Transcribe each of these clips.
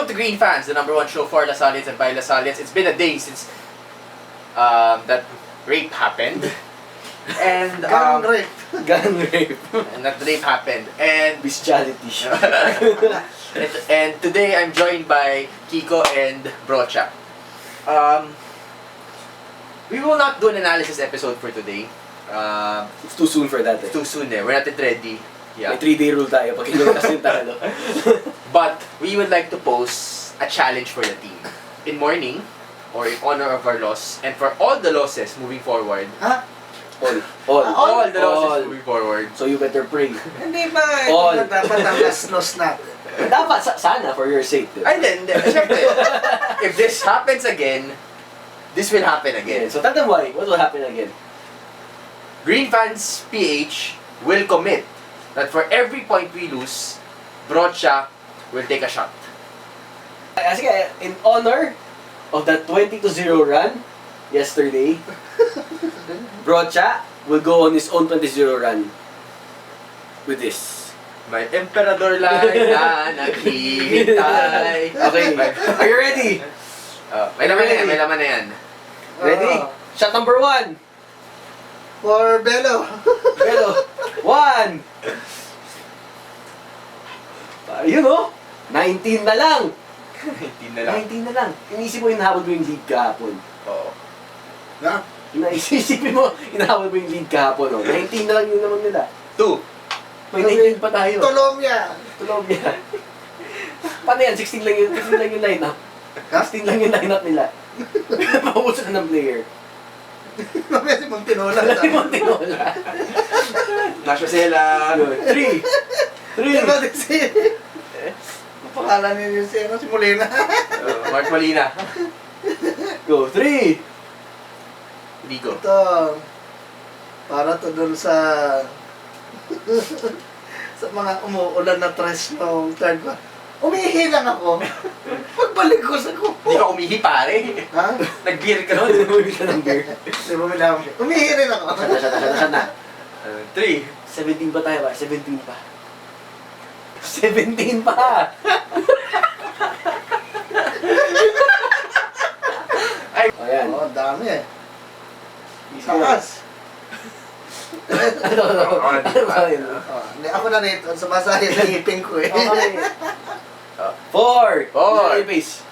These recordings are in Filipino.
to Green Fans, the #1 show for Lasalians and by Lasalians. It's been a day since that rape happened. And Gun rape. Gun rape. and that rape happened. And Bestiality. and today I'm joined by Kiko and Brocha. We will not do an analysis episode for today. It's too soon for that It's too soon eh. We're not yet ready. May Yeah. 3-day rule tayo pag inulas yung talo. But we would like to pose a challenge for the team. In mourning, or in honor of our loss, and for all the losses moving forward. Ha? All the losses All. moving forward. So you better pray. Hindi ba? All. Ito na dapat ang last natin. Dapat, sana, for your sake. Diba? And then, syempre, if this happens again, this will happen again. So tell them why. What will happen again? Green Fans PH will commit that for every point we lose, Brocha will take a shot. Kasi in honor of that 20-0 run yesterday, Brocha will go on his own 20-0 run with this. May emperador line na naghihintay. Okay, are you ready? May laman na yan, may laman na yan. Ready? Shot number 1. For Belo. Pero, 1. Yun o. 19 na lang. Hindi na lang. 19 na lang. Inisip mo inahabol mo yung lead kahapon. Oo. Na? Isipin mo, inahabol mo yung lead kahapon. 19 na lang yun naman nila. 2. May 19 pa tayo. Tolomia. Tulog yan. Paano yan? 16 lang yung lineup. 16 lang yung lineup nila. Paubos na ng player. Mamaya si Montinola. Dati mo tinola. Nasya sila. 3. Diba si... Ang pangalan niya si Molina. Mark Molina. Go. 3. Ligo. Ito. Para to dun sa... sa mga umuulan na tres nung third ko. Umihi lang ako. Pagbalik ko sa kupo. Hindi ka umihi pare. Ha? Nag-beer ka Ano? nun. Bumili ka ng beer. Di ba may laman? Umihi rin ako. Shut na. 3. 17 pa tayo ba? 17 pa. 17 pa! Ay. Ayan. Oo, dami eh. Takas. Takas. Ano ba yun? Hindi, ako na rito. Sumasaya sa ngipin ko eh. Okay. 4. Four. Pace.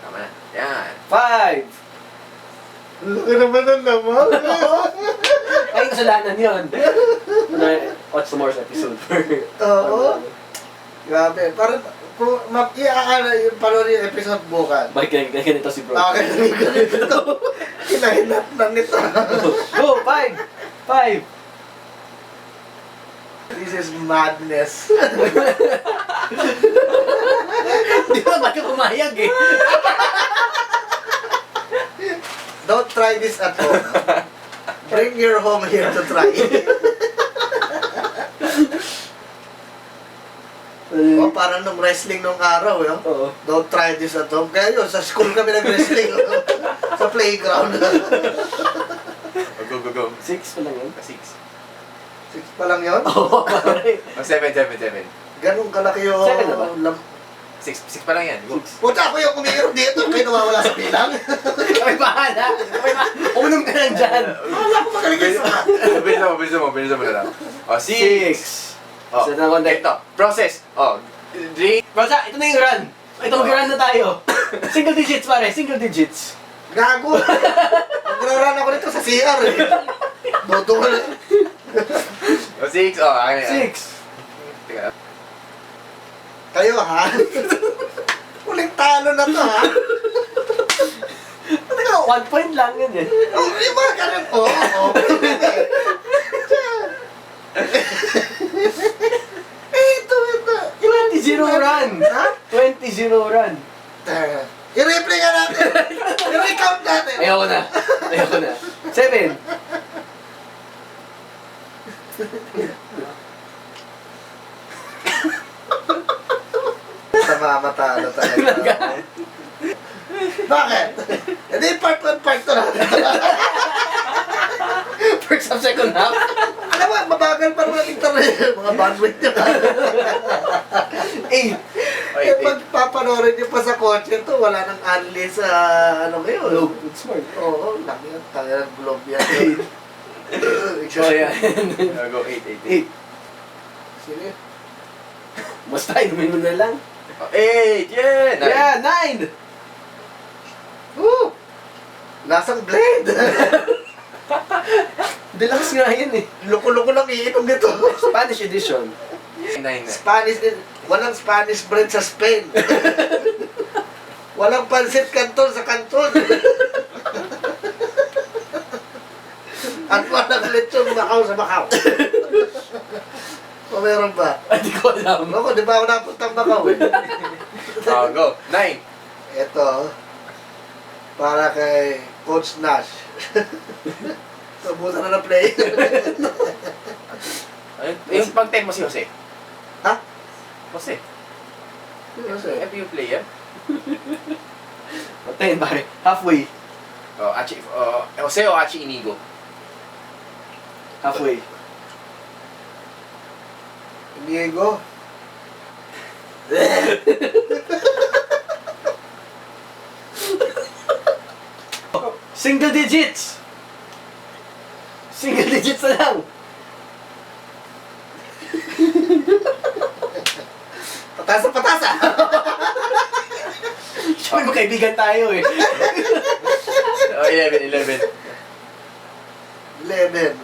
Tama na. Yan. 5. Laki naman ang laman. Ay, kasalanan yun. Watch tomorrow's episode. Oo. Grabe. Parang, kung panood yung episode bukas. Bakit ganito si bro? Ganito. Hinahinat na nito. Go! 5! This is madness. Di ba ba't ka pumayag eh? Don't try this at home. Bring your home here to try. O, parang nung wrestling nung araw, yun. Oo. Don't try this at home. Kaya yun, sa school kami nag-wrestling. Sa playground. Go. 6 pa lang yun? 6. 6 pa lang yun. Oo, pare. 7. Ganun kalaki yung... Seven na ba? 6 pa lang yan. Go. Puta ako yung kumihirap dito. Kayo nawawala sa bilang. Kami bahala. Uminom ka lang dyan. Wala ko magaling sa... Bilisan mo na lang. 6. 6. Oh, Set na contact. ito. Process. Oh. Drink. Rosa, ito na yung run. Ito mag-run na tayo. Single digits pare, single digits. Gago. Nagraran ako nito sa CR eh. Boto ka na. 6. Oh, akin yan. 6. Teka. Kayo ha? Uling talo na to ha? Teka, 1 point lang yun eh. Oh, yung mga ganun. Oo. Ito. 20-0 run. Ha? 20-0 run. I-replay ka natin. I-recount natin. Ayoko na. 7. Sa mamatalo talaga. Bakit? Hindi, part 1, part 2 natin. First half, second half. Alam mo, mabagal pa naman internet. Mga bandwidth nyo. 8. Eh, pag papanoorin niyo pa sa kotse to, wala nang unli sa ano ngayon. Globe. It's smart. Oo, laki yan. Kaya ng globe yan. Oh, yeah. Go 8. 8. Sige. Basta, inumin mo na lang. 8! Yeah! Yeah, 9! Woo! Lasang blade. Deluxe nga yun eh. Loko-loko lang iinom nito. Spanish edition. 9 na. Spanish din. Walang Spanish bread sa Spain. Walang pansit canton sa Canton. At walang lechon Macau sa Macau. O meron ba? Hindi ko alam. Ako, di ba ako napuntang Macau eh? Go. 9. Ito, para kay Coach Nash. Sabutan na play. Yung pag 10 mo si Jose. Ha? Jose. Jose. If you play yan. 10 pare. Halfway. Jose o Achi Inigo. Halfway. Diego. Single digits! Single digits na lang! Patasa, patasa! Siyempre magkaibigan tayo eh. 11. 11.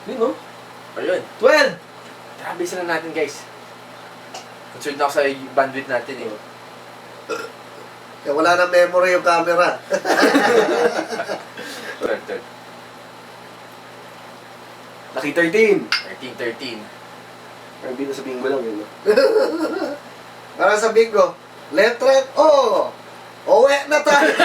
Yun no? Ayun. 12! Grabe sila natin guys. Concerned na ako sa bandwidth natin eh. Kaya wala na memory yung camera. 12. Lucky 13! 13. Parang dito sa bingo lang yun no? Para sa bingo, letra O. Uwi na tayo.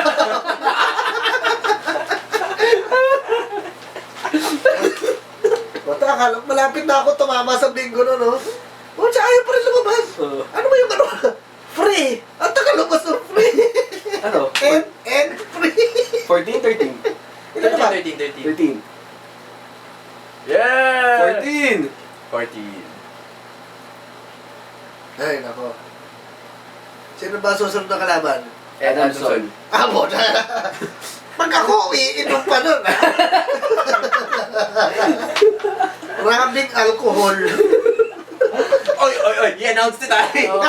Bata, akala malapit na ako tumama sa bingo no, no? O, tsaka ayaw pa rin lumabas. Oo. Ano ba yung ano? Free! Ang tagalabas ng free! Ano? And free! 14, 13. Ilan na ba? 13. 13. Yeah! 14! 14. Ay, nako. Sino ba susunod na kalaban? Adamson. Abo na. Pag ako, iinom pa nun, ha? Maraming alcohol. Oy! I-announce na tayo!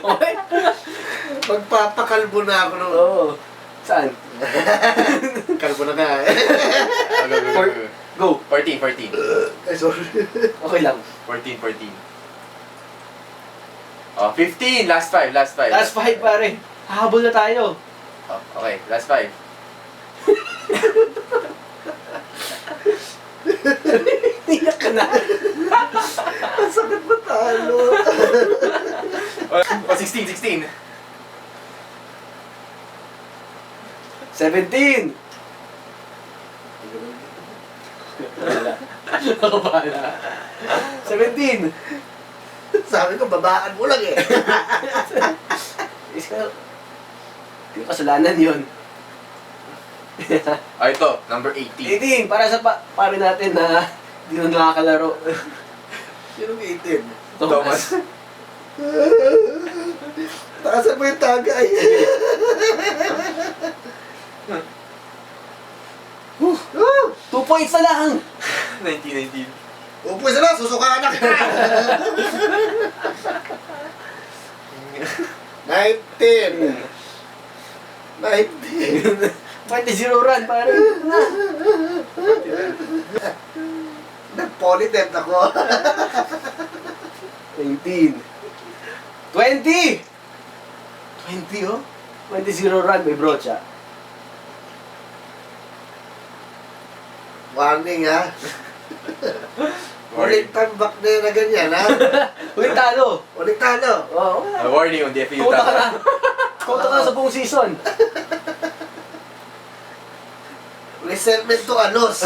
Okay? Magpapakalbo na ako nun. Oo. Saan? Kalbo na nga, eh. Go. Go. 14. Ay, sorry. Okay lang. 14. 15. Last 5. Last 5 pare. Hahabol na tayo. Okay, last 5. Iyak ka na. Ang sakit ba talo? 16. 17! Wala. Ako bahala. 17! Sabi ko, babaan mo lang eh. Is ka... Yung kasalanan yun. Ito, number 18. 18! Para sa pare natin na hindi na nakakalaro. Sinong 18? Thomas. Taasan mo yung tagay. 2 points na lang! 19. Upo sila, susukaan na kita. 19. 20-0 run, pare. Nag-polytech ako. 19. 20! 20 oh. 20-0 run, may brocha. Warning ha. Ulit tambak na ganyan ha. Uy, talo! Ulit talo. Oo. Warning on the FAU Kota ka tama. na. Kota ka na sa buong season. Resentment to anos.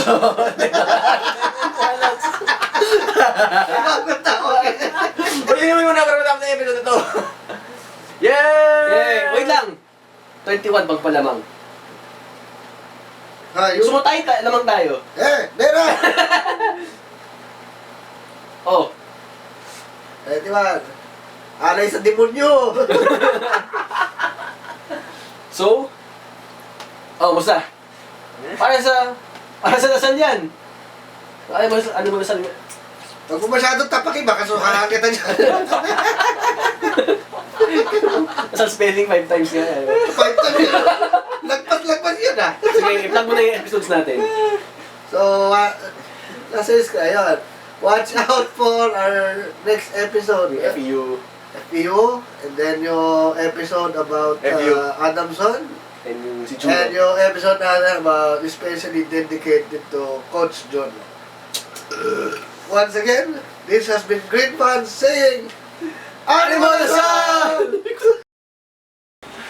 Ibang tao. Uy, mo na para matapos na episode ito. Yay! Yay! Wait lang. 21 pagpalamang. Ha, yun. Sumutay, lamang tayo. Meron. Oh. 21. Alay sa demonyo! So, musta? Para sa dasal yan. Ano mo dasal? Huwag mo masyadong tapakin, baka sukahan kita dyan. Dasal spelling 5 times nga. 5 times yun. Lagpas yun ah. Sige, i-plug mo na yung episodes natin. So, nasa-subscribe, ayun. Watch out for our next episode. Yung FEU. FPU, and then yung episode about FPU. Adamson, And yung si and Juno. yung episode natin about especially dedicated to Coach John. Once again, this has been Green Fans saying, Animal Asal!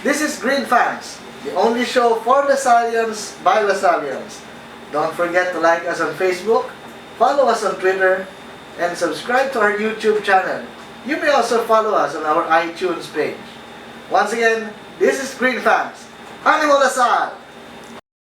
This is Green Fans, the only show for Lasallians by Lasallians. Don't forget to like us on Facebook, follow us on Twitter, and subscribe to our YouTube channel. You may also follow us on our iTunes page. Once again, this is Green Fans. Animal Asal!